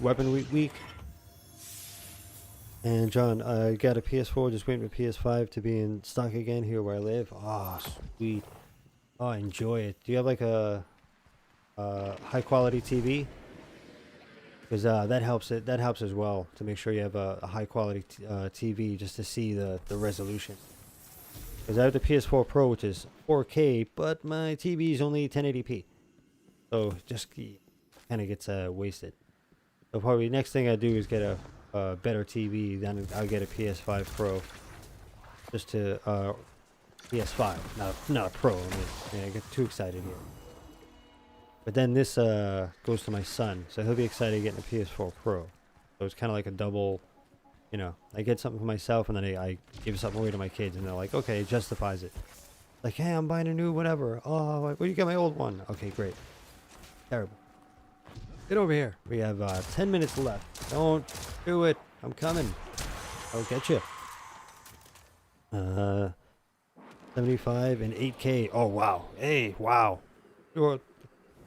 weapon week. And John, I got a PS4, just waiting for PS5 to be in stock again here where I live. Oh, sweet. Oh, enjoy it. Do you have like a high quality TV? Because that helps as well, to make sure you have a high quality TV, just to see the resolution. Because I have the PS4 Pro, which is 4K, but my TV is only 1080p. So just kind of gets wasted. So probably next thing I do is get a better TV, then I'll get a PS5 Pro. Just to PS5, not a Pro. I mean, I get too excited here. But then this goes to my son, so he'll be excited getting a PS4 Pro. So it's kind of like a double, you know, I get something for myself and then I give something away to my kids, and they're like, okay, it justifies it. Like, hey, I'm buying a new whatever. Oh, well, you got my old one. Okay, great. Terrible. Get over here. We have 10 minutes left. Don't do it. I'm coming. I'll get you. 75 and 8K. Oh wow. Hey, wow. You're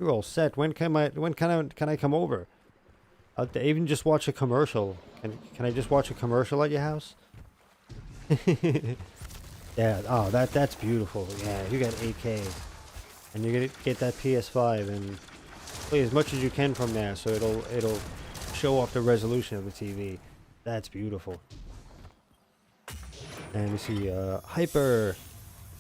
all set. When can I come over? I'll even just watch a commercial. Can I just watch a commercial at your house? Yeah. Oh, that's beautiful. Yeah, you got 8K, and you're gonna get that PS5 and play as much as you can from there, so it'll show off the resolution of the TV. That's beautiful. And you see, Hyper.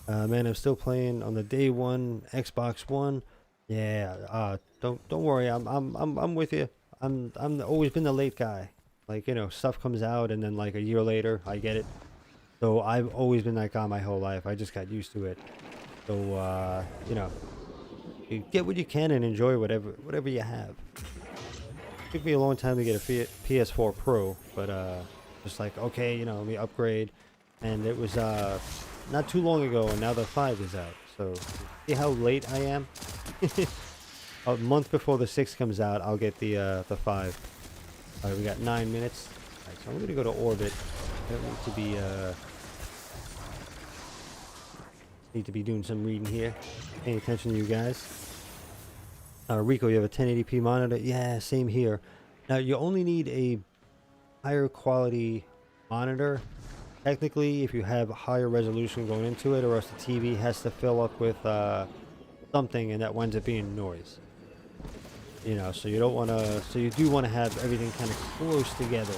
Man, I'm still playing on the day one Xbox One. Yeah. Don't worry. I'm with you. I'm always been the late guy. Like, you know, stuff comes out and then like a year later I get it. So I've always been that guy my whole life. I just got used to it. So you know, you get what you can and enjoy whatever you have. It took me a long time to get a PS4 Pro, but just like, okay, you know, let me upgrade. And it was not too long ago, and now the 5 is out. So see how late I am? A month before the 6 comes out, I'll get the 5. All right, we got 9 minutes. All right, so I'm gonna go to orbit. I don't need to be doing some reading here. Paying attention to you guys. Rico, you have a 1080p monitor? Yeah, same here. Now, you only need a higher quality monitor. Technically, if you have a higher resolution going into it, or else the TV has to fill up with something, and that winds up being noise. You know, so you don't want to, so you do want to have everything kind of close together.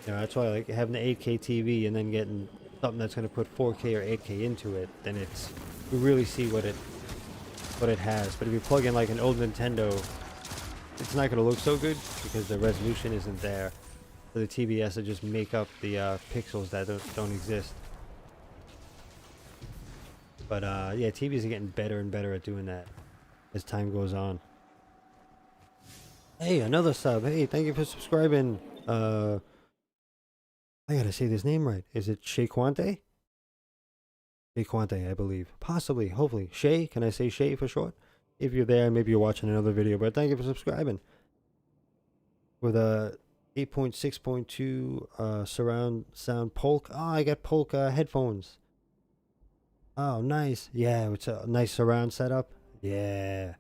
You know, that's why I like having the 8K TV and then getting something that's going to put 4K or 8K into it. Then it's, you really see what it has. But if you plug in like an old Nintendo, it's not going to look so good because the resolution isn't there. So the TV has to just make up the pixels that don't exist. But yeah, TVs are getting better and better at doing that as time goes on. Hey, another sub. Hey, thank you for subscribing. I gotta say this name right. Is it Shayquante? Shayquante, I believe. Possibly, hopefully. Shay, can I say Shay for short? If you're there, maybe you're watching another video, but thank you for subscribing. With a 8.6.2 surround sound Polk. Oh, I got Polk headphones. Oh, nice. Yeah, it's a nice surround setup. Yeah.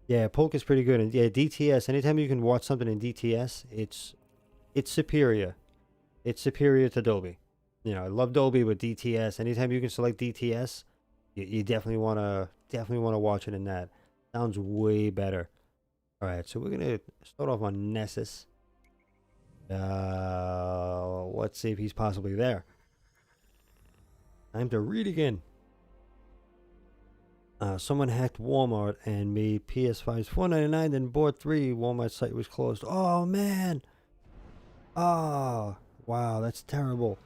Yeah, Polk is pretty good. And yeah, DTS, anytime you can watch something in DTS, it's superior. It's superior to Dolby. You know, I love Dolby with DTS. Anytime you can select DTS, you definitely wanna watch it in that. Sounds way better. Alright, so we're gonna start off on Nessus. Let's see if he's possibly there. Time to read again. Someone hacked Walmart and made PS5s $4.99, then bought 3. Walmart site was closed. Oh man. Oh, wow, that's terrible.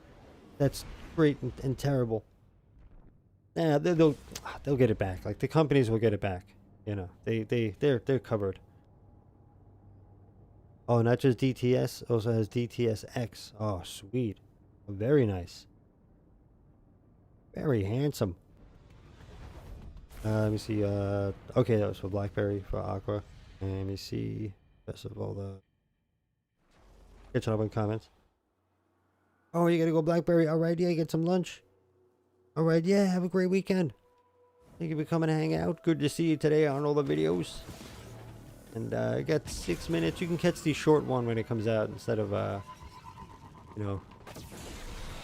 That's great and terrible. Yeah, they'll get it back. Like the companies will get it back. You know, they're covered. Oh, not just DTS, also has DTS X. Oh, sweet. Very nice. Very handsome. Let me see. Okay, that was for BlackBerry, for Aqua. And let me see. Best of all the. Catching up on comments. Oh, you gotta go BlackBerry. All right, yeah, get some lunch. All right, yeah, have a great weekend. Thank you for coming to hang out. Good to see you today on all the videos. And I got 6 minutes. You can catch the short one when it comes out instead of, you know,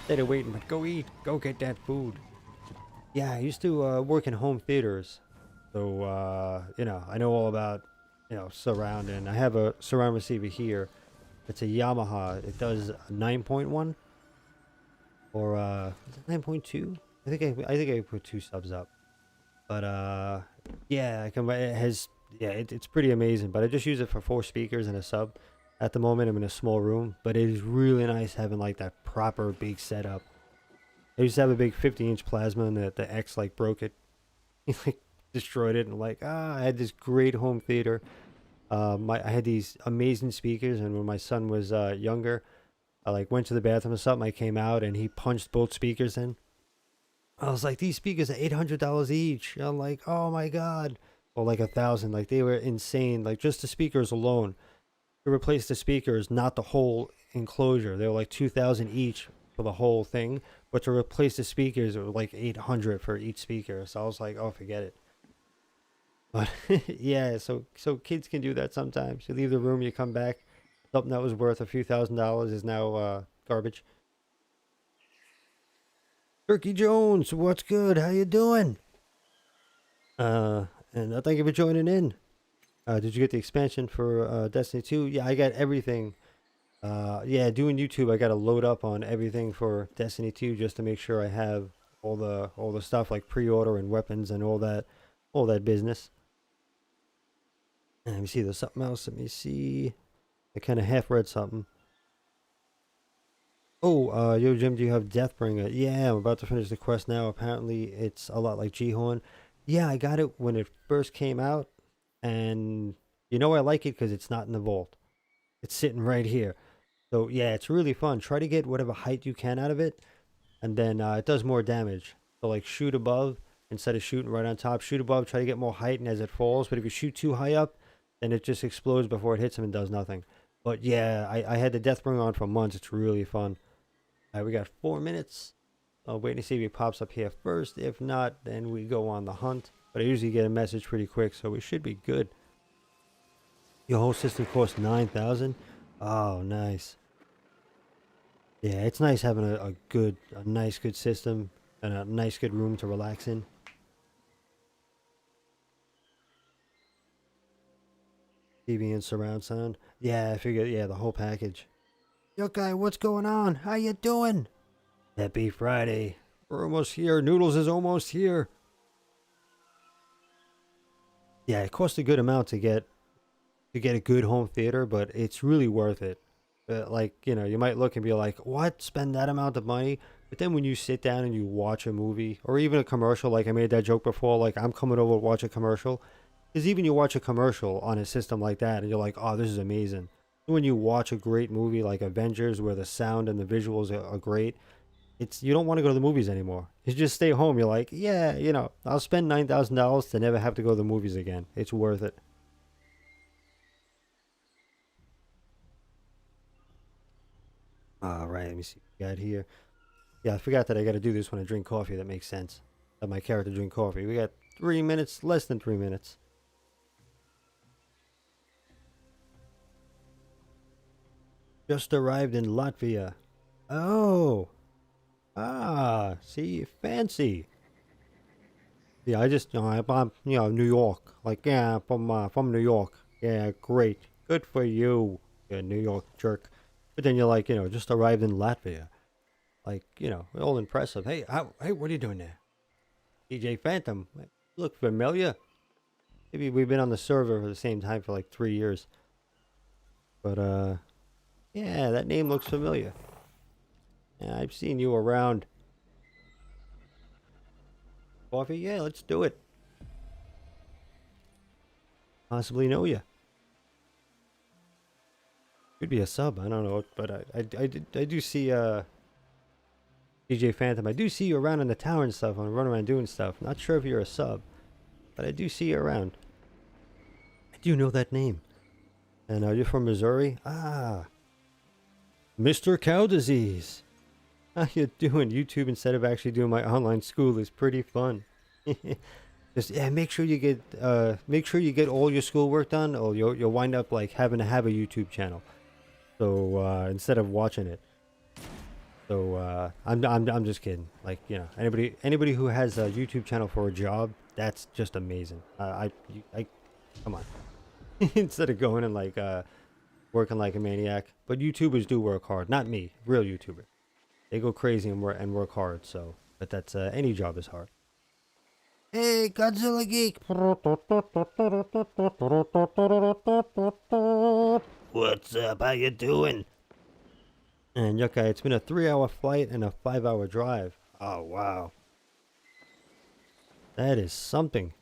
instead of waiting. But go eat. Go get that food. Yeah, I used to work in home theaters. So, you know, I know all about, you know, surround. And I have a surround receiver here. It's a Yamaha. It does 9.1 or is it 9.2? I think I put 2 subs up. But yeah, it has, yeah, it's pretty amazing. But I just use it for 4 speakers and a sub. At the moment, I'm in a small room, but it is really nice having like that proper big setup. I used to have a big 50-inch plasma, and the X like broke it. He like destroyed it, and like I had this great home theater. I had these amazing speakers, and when my son was younger, I like went to the bathroom or something. I came out, and he punched both speakers in. I was like, these speakers are $800 each. I'm like, oh my god, or like 1,000. Like they were insane. Like just the speakers alone, to replace the speakers, not the whole enclosure. They were like 2,000 each for the whole thing, but to replace the speakers, it was like 800 for each speaker. So I was like, oh, forget it. But yeah, so kids can do that sometimes. You leave the room, you come back, something that was worth a few $1,000s is now garbage. Turkey Jones, what's good? How you doing? And thank you for joining in. Did you get the expansion for Destiny 2? Yeah, I got everything. Yeah, doing YouTube, I got to load up on everything for Destiny 2 just to make sure I have all the stuff like pre-order and weapons and all that business. And let me see, there's something else. Let me see. I kind of half read something. Oh, yo, Jim, do you have Deathbringer? Yeah, I'm about to finish the quest now. Apparently, it's a lot like G-Horn. Yeah, I got it when it first came out, and you know I like it because it's not in the vault. It's sitting right here. So yeah, it's really fun. Try to get whatever height you can out of it, and then it does more damage. So like shoot above instead of shooting right on top. Shoot above, try to get more height, and as it falls. But if you shoot too high up, then it just explodes before it hits him and does nothing. But yeah, I had the Deathbringer on for months. It's really fun. All right, we got 4 minutes. I'll wait to see if he pops up here first. If not, then we go on the hunt. But I usually get a message pretty quick, so we should be good. Your whole system costs 9,000. Oh, nice. Yeah, it's nice having a nice, good system and a nice, good room to relax in. TV and surround sound. Yeah, I figured. Yeah, the whole package. Yo, guy, what's going on? How you doing? Happy Friday. We're almost here. Noodles is almost here. Yeah, it costs a good amount to get a good home theater, but it's really worth it. Like, you know, you might look and be like, what? Spend that amount of money? But then when you sit down and you watch a movie or even a commercial, like I made that joke before, like I'm coming over to watch a commercial. Because even you watch a commercial on a system like that and you're like, oh, this is amazing. When you watch a great movie like Avengers where the sound and the visuals are great, it's you don't want to go to the movies anymore. You just stay home. You're like, yeah, you know, I'll spend $9,000 to never have to go to the movies again. It's worth it. All right, let me see what we got here. Yeah, I forgot that I got to do this when I drink coffee. That makes sense. Let my character drink coffee. We got 3 minutes, less than 3 minutes. Just arrived in Latvia. Oh, see, fancy. Yeah, I just, I'm, New York. Like, yeah, from New York. Yeah, great. Good for you, you New York jerk. But then you're like, just arrived in Latvia. Like, all impressive. Hey, hey, what are you doing there? DJ Phantom. Look familiar. Maybe we've been on the server for the same time for like 3 years. But, yeah, that name looks familiar. Yeah, I've seen you around. Coffee? Yeah, let's do it. Possibly know you. Could be a sub. I don't know, but I do see DJ Phantom. I do see you around in the tower and stuff. I'm running around doing stuff. Not sure if you're a sub, but I do see you around. I do know that name. And you're from Missouri? Ah, Mr. Cow Disease. How you doing? YouTube instead of actually doing my online school is pretty fun. Just make sure you get all your schoolwork done, or you'll wind up like having to have a YouTube channel. So instead of watching it. So I'm just kidding. Like, anybody who has a YouTube channel for a job, that's just amazing. I come on. Instead of going and like working like a maniac. But YouTubers do work hard. Not me, real YouTubers. They go crazy and work hard. So, but that's any job is hard. Hey, Godzilla Geek. What's up? How you doing? And okay, it's been a 3-hour flight and a 5-hour drive. Oh, wow. That is something.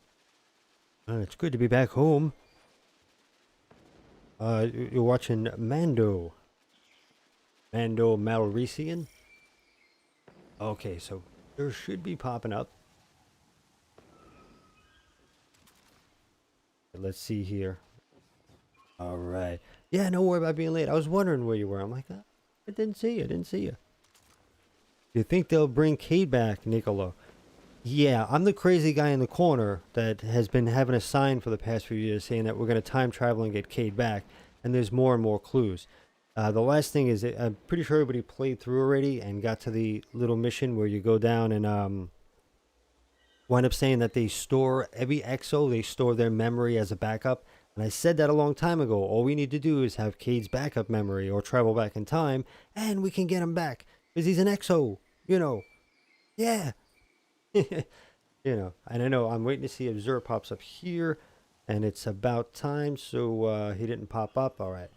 It's good to be back home. You're watching Mando. Mando Malresian? Okay, so there should be popping up. Let's see here. All right. Yeah, no worry about being late. I was wondering where you were. I'm like, I didn't see you. I didn't see you. Do you think they'll bring Cade back, Nicolo? Yeah, I'm the crazy guy in the corner that has been having a sign for the past few years saying that we're going to time travel and get Cade back. And there's more and more clues. The last thing is, I'm pretty sure everybody played through already and got to the little mission where you go down and wind up saying that they store every exo, they store their memory as a backup. And I said that a long time ago. All we need to do is have Cade's backup memory or travel back in time, and we can get him back. Because he's an exo, Yeah. And I know I'm waiting to see if Xur pops up here, and it's about time, so he didn't pop up. All right.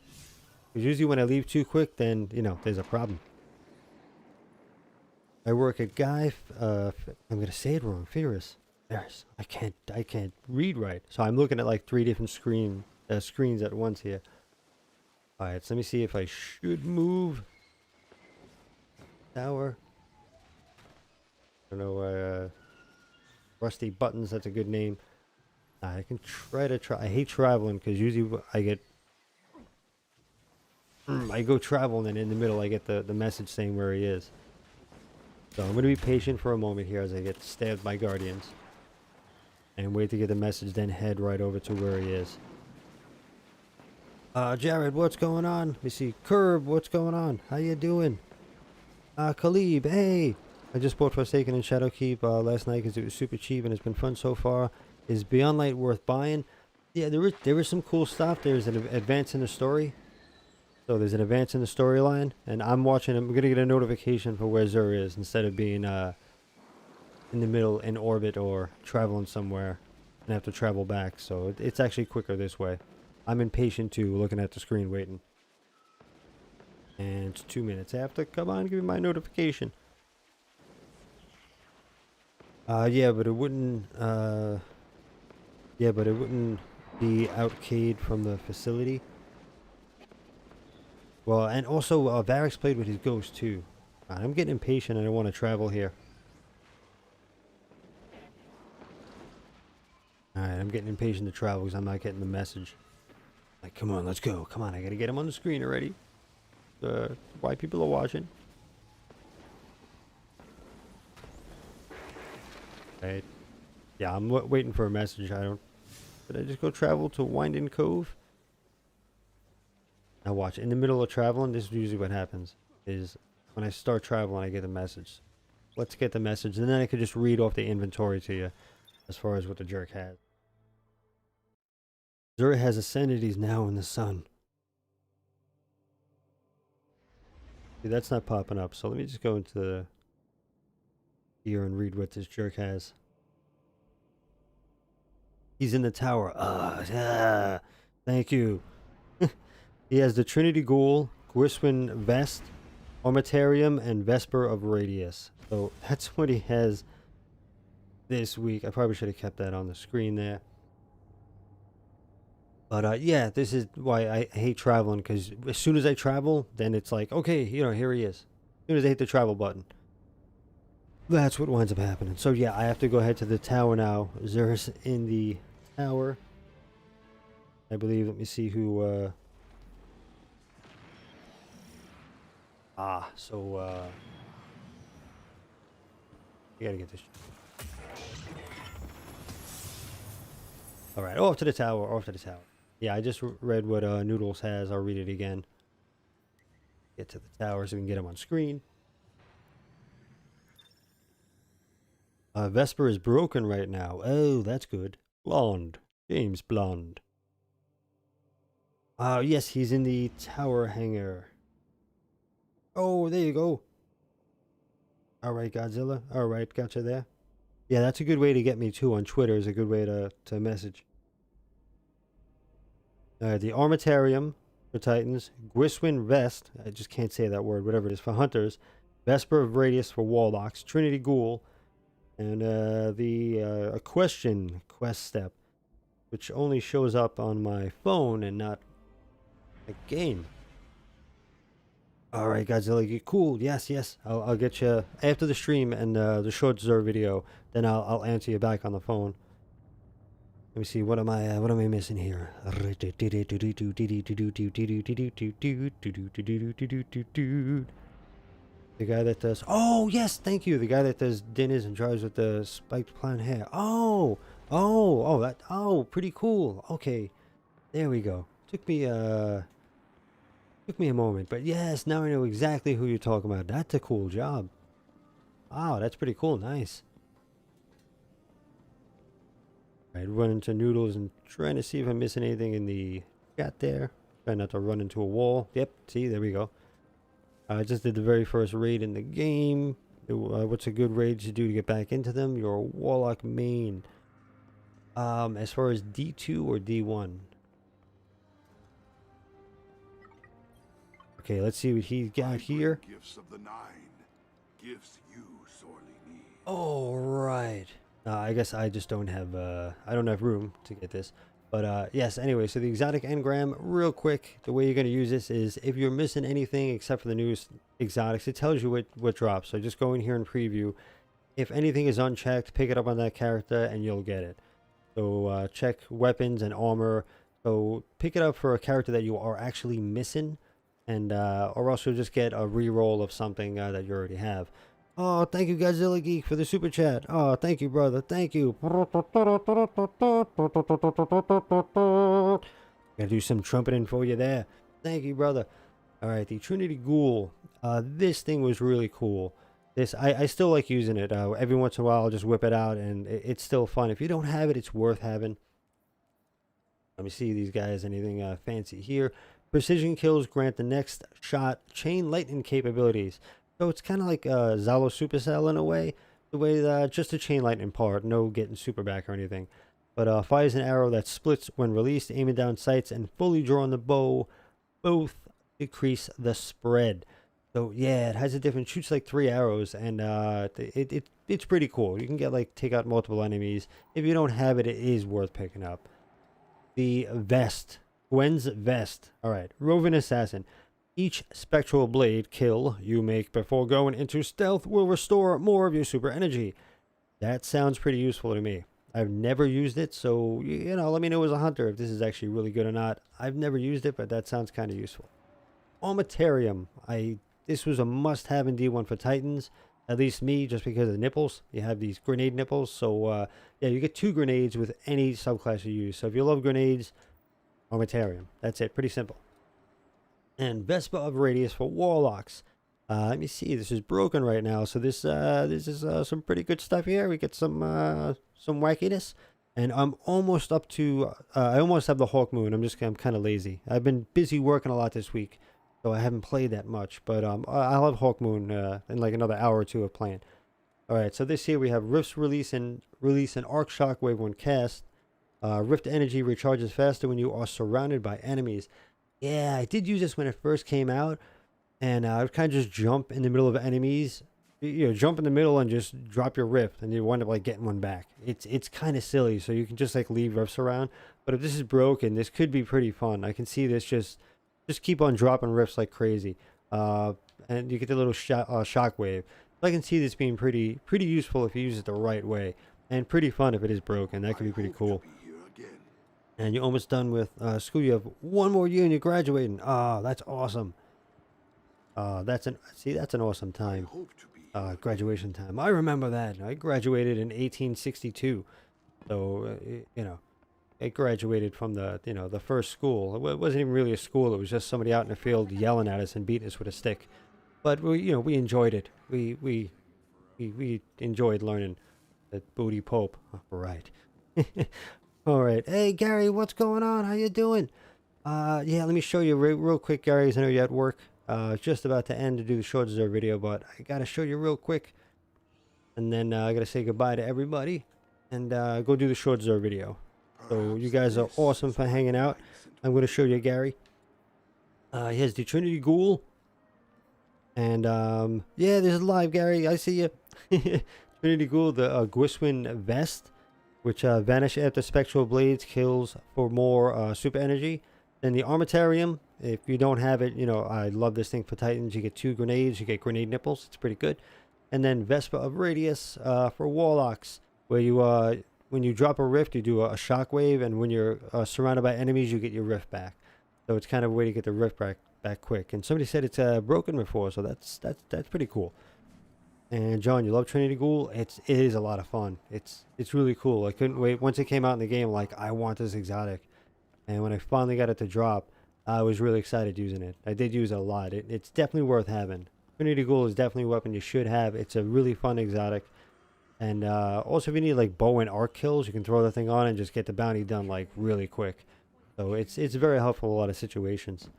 Because usually when I leave too quick, then, there's a problem. I work at I'm gonna say it wrong. Ferris. I can't read right. So I'm looking at like 3 different screens at once here. All right, so let me see if I should move. Tower. I don't know. Rusty Buttons. That's a good name. I can try. I hate traveling because usually I get. I go traveling and in the middle I get the message saying where he is. So I'm going to be patient for a moment here as I get stabbed by guardians. And wait to get the message, then head right over to where he is. Jared, what's going on? We see Curb, what's going on? How you doing? Khalib, hey! I just bought Forsaken and Shadowkeep last night because it was super cheap and it's been fun so far. Is Beyond Light worth buying? Yeah, there is some cool stuff. There's an advance in the story. So there's an advance in the storyline, and I'm going to get a notification for where Xur is instead of being in the middle in orbit or traveling somewhere and have to travel back. So it's actually quicker this way. I'm impatient too, looking at the screen waiting. And it's 2 minutes after. Come on, give me my notification. Yeah, but it wouldn't be outcade from the facility. Well, and also Varric's played with his ghost too. I'm getting impatient and I want to travel here. Alright, I'm getting impatient to travel because I'm not getting the message. Like, come on, let's go. Come on, I gotta get him on the screen already. Why people are watching. Right. Yeah, I'm waiting for a message. Did I just go travel to Winding Cove? Now watch, in the middle of traveling, this is usually what happens. Is when I start traveling, I get a message. Let's get the message, and then I could just read off the inventory to you as far as what the jerk has. Xur has ascended, he's now in the sun. See, that's not popping up, so let me just go into the here and read what this jerk has. He's in the tower. Thank you. He has the Trinity Ghoul, Griswin Vest, Armatarium, and Vesper of Radius. So that's what he has this week. I probably should have kept that on the screen there. But yeah, this is why I hate traveling, because as soon as I travel, then it's like, okay, you know, here he is. As soon as I hit the travel button. That's what winds up happening. So yeah, I have to go ahead to the tower now. Xur's in the tower. I believe, let me see who, you gotta get this. Alright, off to the tower, off to the tower. Yeah, I just read what Noodles has. I'll read it again. Get to the tower so we can get him on screen. Vesper is broken right now. Oh, that's good. Blonde. James Blonde. Yes, he's in the tower hangar. Oh, there you go. Alright, Godzilla. Alright, gotcha there. Yeah, that's a good way to get me too on Twitter. Is a good way to message. The Armatarium for Titans. Griswin Vest. I just can't say that word. Whatever it is for Hunters. Vesper of Radius for Warlocks. Trinity Ghoul. And a question quest step. Which only shows up on my phone and not a game. Alright, Godzilla, cool. Yes, yes. I'll get you after the stream and the short Xur video. Then I'll answer you back on the phone. Let me see. What am I missing here? The guy that does. Oh yes, thank you. The guy that does dinners and drives with the spiked blonde hair. Oh, pretty cool. Okay, there we go. Took me a moment, but yes, now I know exactly who you're talking about. That's a cool job. Wow, that's pretty cool. Nice. Alright, run into Noodles and trying to see if I'm missing anything in the chat there. Try not to run into a wall. Yep, see, there we go. I just did the very first raid in the game. What's a good raid to do to get back into them? You're a Warlock main. As far as D2 or D1? Okay, let's see what he's got here. Gifts of the Nine. gifts you sorely need. Oh, right. I guess I just don't have I don't have room to get this. But yes, anyway, so the exotic engram, real quick, the way you're going to use this is if you're missing anything except for the newest exotics, it tells you what drops. So just go in here and preview. If anything is unchecked, pick it up on that character and you'll get it. So check weapons and armor. So pick it up for a character that you are actually missing, and or else you'll just get a reroll of something that you already have. Oh, thank you, Godzilla Geek, for the super chat. Oh, thank you, brother. Thank you. Gotta do some trumpeting for you there. Thank you, brother. All right, the Trinity Ghoul. This thing was really cool. This I still like using it. Every once in a while, I'll just whip it out, and it's still fun. If you don't have it, it's worth having. Let me see these guys. Anything fancy here? Precision kills grant the next shot chain lightning capabilities. So it's kind of like Zalo Supercell in a way. The way that just a chain lightning part, no getting super back or anything. But fires an arrow that splits when released, aiming down sights and fully drawing the bow. Both decrease the spread. So yeah, it has a different, shoots like 3 arrows, and it's pretty cool. You can get like take out multiple enemies. If you don't have it, it is worth picking up. The vest, Gwen's vest. All right, roving assassin. Each spectral blade kill you make before going into stealth will restore more of your super energy. That sounds pretty useful to me. I've never used it, so you know, let me know as a hunter if this is actually really good or not. I've never used it, but that sounds kind of useful. Armatarium. This was a must-have in D1 for Titans. At least me, just because of the nipples. You have these grenade nipples. So, yeah, you get 2 grenades with any subclass you use. So if you love grenades, Armatarium. That's it. Pretty simple. And Vespa of Radius for Warlocks. Let me see. This is broken right now. So this is some pretty good stuff here. We get some wackiness. And I'm almost up to... I almost have the Hawk Moon. I'm kind of lazy. I've been busy working a lot this week. So I haven't played that much, but I'll have Hawk Moon in like another hour or 2 of playing. All right, so this here we have Rift's release an Arc Shockwave when cast. Rift energy recharges faster when you are surrounded by enemies. Yeah, I did use this when it first came out, and I would kind of just jump in the middle of enemies. You know, jump in the middle and just drop your Rift, and you wind up like getting one back. It's kind of silly, so you can just like leave Rifts around. But if this is broken, this could be pretty fun. I can see this just keep on dropping Rifts like crazy, and you get the little shockwave. So I can see this being pretty useful if you use it the right way, and pretty fun if it is broken. That could be pretty cool. And you're almost done with school. You have 1 more year and you're graduating. Ah, that's awesome. That's an awesome time. Graduation time. I remember that. I graduated in 1862, so you know. I graduated from the first school. It wasn't even really a school. It was just somebody out in the field yelling at us and beating us with a stick. But we enjoyed it. We enjoyed learning that Booty Pope. All right. All right. Hey Gary, what's going on? How you doing? Yeah, let me show you real quick, Gary, because I know you're at work. Just about to end to do the short Xur video, but I gotta show you real quick, and then I gotta say goodbye to everybody and go do the short Xur video. So you guys are awesome for hanging out. I'm going to show you Gary. Here's the Trinity Ghoul. And yeah, this is live, Gary. I see you. Trinity Ghoul, the Gwiswin vest, which vanish after spectral blades, kills for more super energy. Then the Armatarium, if you don't have it, you know, I love this thing for Titans. You get 2 grenades, you get grenade nipples. It's pretty good. And then Vespa of Radius for Warlocks, where you when you drop a Rift, you do a shockwave, and when you're surrounded by enemies, you get your Rift back. So it's kind of a way to get the Rift back quick. And somebody said it's broken before, so that's pretty cool. And John, you love Trinity Ghoul? It is a lot of fun. It's really cool. I couldn't wait. Once it came out in the game, like, I want this exotic. And when I finally got it to drop, I was really excited using it. I did use it a lot. It's definitely worth having. Trinity Ghoul is definitely a weapon you should have. It's a really fun exotic. And also, if you need like bow and arc kills, you can throw the thing on and just get the bounty done like really quick. So it's very helpful in a lot of situations.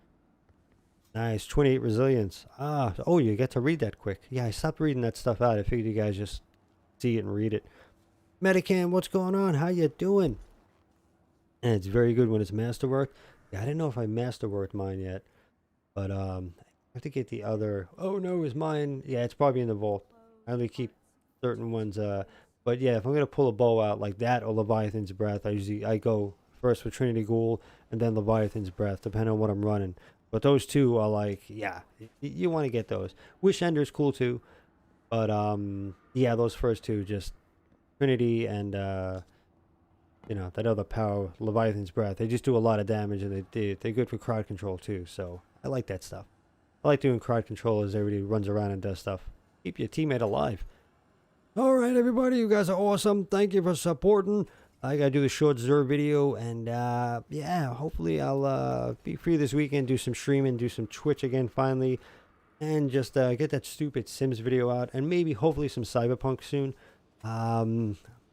Nice, 28 resilience. Oh, you get to read that quick. Yeah, I stopped reading that stuff out. I figured you guys just see it and read it. Medicam, what's going on? How you doing? And it's very good when it's masterwork. Yeah, I didn't know if I masterworked mine yet, but have to get the other. Oh no, is mine? Yeah, it's probably in the vault. I only keep certain ones. But yeah, if I'm gonna pull a bow out like that or Leviathan's Breath, I go first with Trinity Ghoul and then Leviathan's Breath, depending on what I'm running. But those two are like, yeah, you want to get those. Wish Ender's cool too, but yeah, those first two, just Trinity and you know, that other power, Leviathan's Breath. They just do a lot of damage, and they're good for crowd control too. So I like that stuff. I like doing crowd control as everybody runs around and does stuff. Keep your teammate alive. All right, everybody, you guys are awesome. Thank you for supporting. I gotta do the short Xur video, and yeah, hopefully I'll be free this weekend, do some streaming, do some Twitch again finally, and just get that stupid Sims video out, and maybe hopefully some Cyberpunk soon.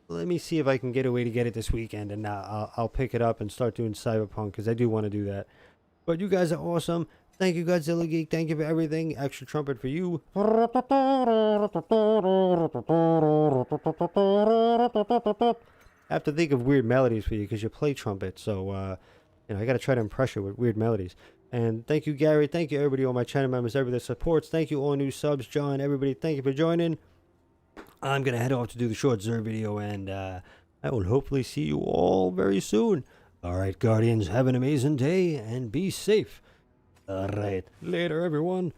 Let me see if I can get a way to get it this weekend, and I'll pick it up and start doing Cyberpunk, because I do want to do that. But you guys are awesome. Thank you, Godzilla Geek. Thank you for everything. Extra trumpet for you. I have to think of weird melodies for you because you play trumpet. So, you know, I got to try to impress you with weird melodies. And thank you, Gary. Thank you, everybody, all my channel members, everybody that supports. Thank you, all new subs. John, everybody, thank you for joining. I'm going to head off to do the short Xur video, and I will hopefully see you all very soon. All right, Guardians, have an amazing day and be safe. All right, later, everyone.